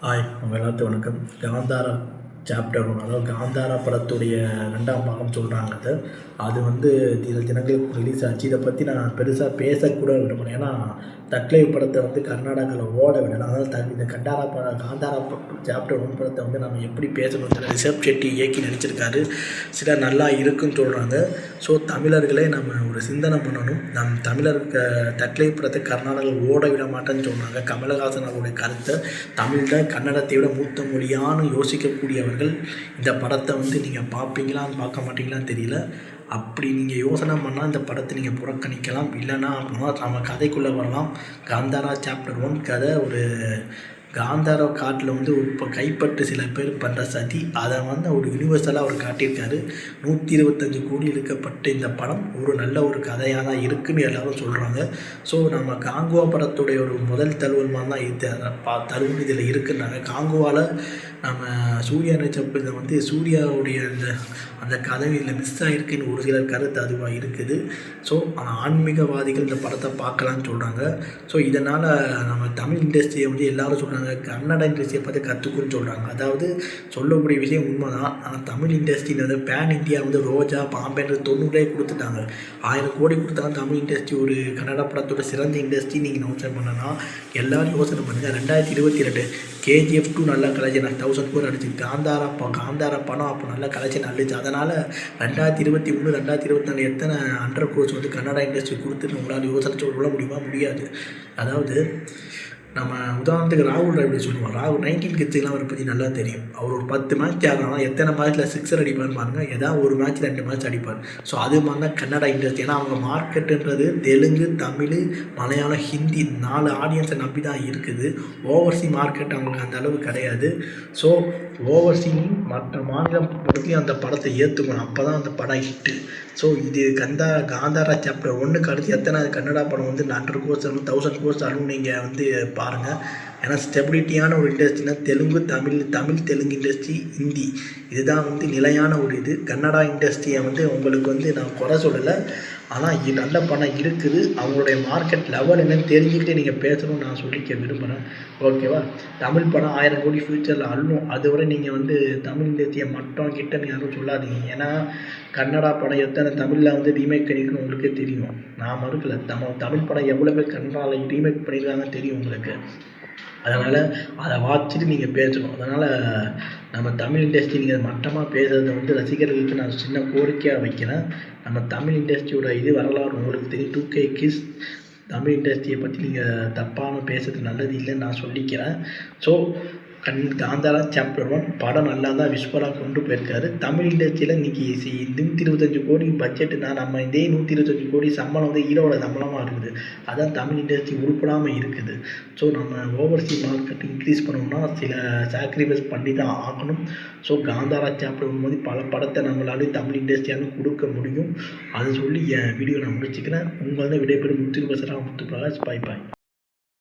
Hi உங்கள் எல்லாத்துக்கும் வணக்கம். காந்தாரா சாப்டர் 1, அதாவது காந்தாரா படத்துடைய 2ஆம் பாகம் சொல்கிறாங்க. அது வந்து சில தினங்களுக்கு ரிலீஸ் ஆச்சு. இதை பற்றி நான் பெருசாக பேசக்கூட விரும்புகிறேன். ஏன்னா தக்லைவ் படத்தை வந்து கர்நாடகாவில் ஓட விடலாம். அதாவது இந்த காந்தாரா சாப்டர் 1 படத்தை வந்து நம்ம எப்படி பேசணும் தெரியல. ரிஷப் செட்டி இயக்கி நடிச்சிருக்காரு. சில நல்லா இருக்குன்னு சொல்கிறாங்க. ஸோ தமிழர்களே நம்ம ஒரு சிந்தனை பண்ணணும். தக்லைவ் படத்தை கர்நாடகாவில் ஓட விட மாட்டேன்னு சொன்னாங்க. கமலஹாசன் அவருடைய கருத்தை தமிழில் கன்னடத்தை விட மூத்த மொழியான்னு யோசிக்கக்கூடியவர்கள் இந்த படத்தை வந்து நீங்கள் பார்ப்பீங்களான்னு பார்க்க மாட்டீங்களான்னு தெரியல. அப்படி நீங்கள் யோசனை பண்ணால் இந்த படத்தை நீங்கள் புறக்கணிக்கலாம். இல்லைன்னா நம்ம கதைக்குள்ளே வரலாம். காந்தாரா சாப்டர் 1 கதை ஒரு காந்தாரா காட்டில் வந்து இப்போ கைப்பட்டு சில பேர் பண்ணுற சதி, அதை வந்து ஒரு யூனிவர்சலாக அவர் காட்டியிருக்காரு. 125 கோடி இழுக்கப்பட்ட இந்த படம் ஒரு நல்ல ஒரு கதையாக தான் இருக்குதுன்னு எல்லோரும் சொல்கிறாங்க. ஸோ நம்ம காங்குவா படத்துடைய ஒரு முதல் தழுவல் மாதிரி தான் தழுவல் இதில் இருக்குன்னாங்க. காங்குவாவில் நம்ம சூர்யா நடிச்சப்போ இதை வந்து சூர்யாவுடைய அந்த கதை இதில் மிஸ் ஆகிருக்குன்னு ஒரு சிலர் கருத்து அதுவாக இருக்குது. ஸோ ஆன்மீகவாதிகள் இந்த படத்தை பார்க்கலான்னு சொல்கிறாங்க. ஸோ இதனால் நம்ம தமிழ் இண்டஸ்ட்ரியை வந்து எல்லோரும் சொல்கிறாங்க, கன்னட இண்டஸ்ட்ரியை பார்த்து கற்றுக்குன்னு சொல்கிறாங்க. அதாவது சொல்லக்கூடிய விஷயம் உண்மை தான். ஆனால் தமிழ் இண்டஸ்ட்ரியில் வந்து பேன் இந்தியா வந்து ரோஜா பாம்பேன்ற 90 கொடுத்துட்டாங்க. 1000 கோடி கொடுத்தாங்க. தமிழ் இண்டஸ்ட்ரி ஒரு கன்னட படத்தோட சிறந்த இண்டஸ்ட்ரி நீங்கள் யோசனை பண்ணனா எல்லோரும் யோசனை பண்ணுங்கள். 2022 KGF 2 நல்லா கலெக்ஷன் 1000 கோடி அடிச்சு. காந்தாரா படம் அப்போ நல்லா கலெக்ஷன் அடிச்சு. அதனால் 2023 2024 எத்தனை 100 கோர்ஸ் வந்து கன்னடா இண்டஸ்ட்ரி கொடுத்துட்டு உங்களால் யோசனை சொல்ல முடியுமா? முடியாது. அதாவது நம்ம உதாரணத்துக்கு ராகுல் டிராவிட் சொல்லுவோம். ராகுல் 19 கிட்ஸுக்கெலாம் அவரை பற்றி நல்லா தெரியும். அவர் ஒரு 10 மேட்ச் ஆடுறாங்கன்னா எத்தனை மேட்ச்சில் சிக்ஸர் அடிப்பார்னு பாருங்கள். ஏதாவது ஒரு மேட்ச் 2 மேட்ச் அடிப்பார். ஸோ அது மாதிரி தான் கன்னடா இண்டஸ்ட்ரி. ஏன்னா அவங்க மார்க்கெட்டுன்றது தெலுங்கு, தமிழ், மலையாளம், ஹிந்தி 4 ஆடியன்ஸை நம்பி தான் இருக்குது. ஓவர்சி மார்க்கெட் அவங்களுக்கு அந்த அளவு கிடையாது. ஸோ ஓவர்சீயும் மற்ற மாநிலம் படத்தையும் அந்த படத்தை ஏற்றுக்கணும். அப்போ தான் அந்த படம் ஹிட்டு. ஸோ இது காந்தாரா சாப்டர் 1க்கு அடுத்து எத்தனை கன்னடா படம் வந்து 100 கோர்ஸ் 1000 கோர்ஸ் ஆகும் நீங்கள் வந்து பாருங்கள். ஏன்னா ஸ்டெபிலிட்டியான ஒரு இண்டஸ்ட்ரினா தெலுங்கு, தமிழ் தெலுங்கு இண்டஸ்ட்ரி, ஹிந்தி இதுதான் வந்து நிலையான ஒரு இது. கன்னடா இண்டஸ்ட்ரியை வந்து உங்களுக்கு வந்து நான் குறை சொல்லலை. ஆனால் நல்ல படம் இருக்குது. அவங்களுடைய மார்க்கெட் லெவல் என்னன்னு தெரிஞ்சுக்கிட்டே நீங்கள் பேசணும்னு நான் சொல்லிக்க விரும்புகிறேன். ஓகேவா? தமிழ் படம் 1000 கோடி ஃப்யூச்சரில் அள்ளும். அதுவரை நீங்கள் வந்து தமிழ் இண்டஸ்ட்ரியை மட்டும் கிட்டன்னு யாரும் சொல்லாதீங்க. ஏன்னா கன்னடா படம் எத்தனை தமிழில் வந்து ரீமேக் பண்ணியிருக்குன்னு உங்களுக்கே தெரியும். நான் மறுக்கலை. தமிழ் படம் எவ்வளோ பேர் கன்னடாவில் ரீமேக் பண்ணியிருக்காங்கன்னு தெரியும் உங்களுக்கு. அதனால் அதை வாட்சிட்டு நீங்கள் பேசணும். அதனால் நம்ம தமிழ் இண்டஸ்ட்ரி நீங்கள் மட்டமாக பேசுகிறத வந்து ரசிகர்களுக்கு நான் சின்ன கோரிக்கையாக வைக்கிறேன். நம்ம தமிழ் இண்டஸ்ட்ரியோட இது வரலாறு உங்களுக்கு தெரியும். 2K கிட்ஸ் தமிழ் இண்டஸ்ட்ரியை பற்றி நீங்கள் தப்பான பேசுறது நல்லது இல்லைன்னு நான் சொல்லிக்கிறேன். ஸோ காந்தாரா சாப்டர் 1 படம் நல்லா தான் விஸ்வலாக கொண்டு போயிருக்காரு. தமிழ் இண்டஸ்ட்ரியில் இன்றைக்கி 125 கோடி பட்ஜெட்டுனா நம்ம இதே 125 கோடி சம்பளம் வந்து ஹீரோட சம்பளமாக இருக்குது. அதான் தமிழ் இண்டஸ்ட்ரி உருப்படாமல் இருக்குது. ஸோ நம்ம ஓவர்சீ மார்க்கெட் இன்க்ரீஸ் பண்ணோம்னா சில சாக்ரிஃபைஸ் பண்ணி தான் ஆகணும். ஸோ காந்தாரா சாப்டர் 1 போது பல படத்தை நம்மளால தமிழ் இண்டஸ்ட்ரியாலும் கொடுக்க முடியும். அதை சொல்லி என் வீடியோ நான் முடிச்சுக்கிறேன். உங்களது விடைபெறும் முத்துப்பிரகாஷ். பாய் பாய்.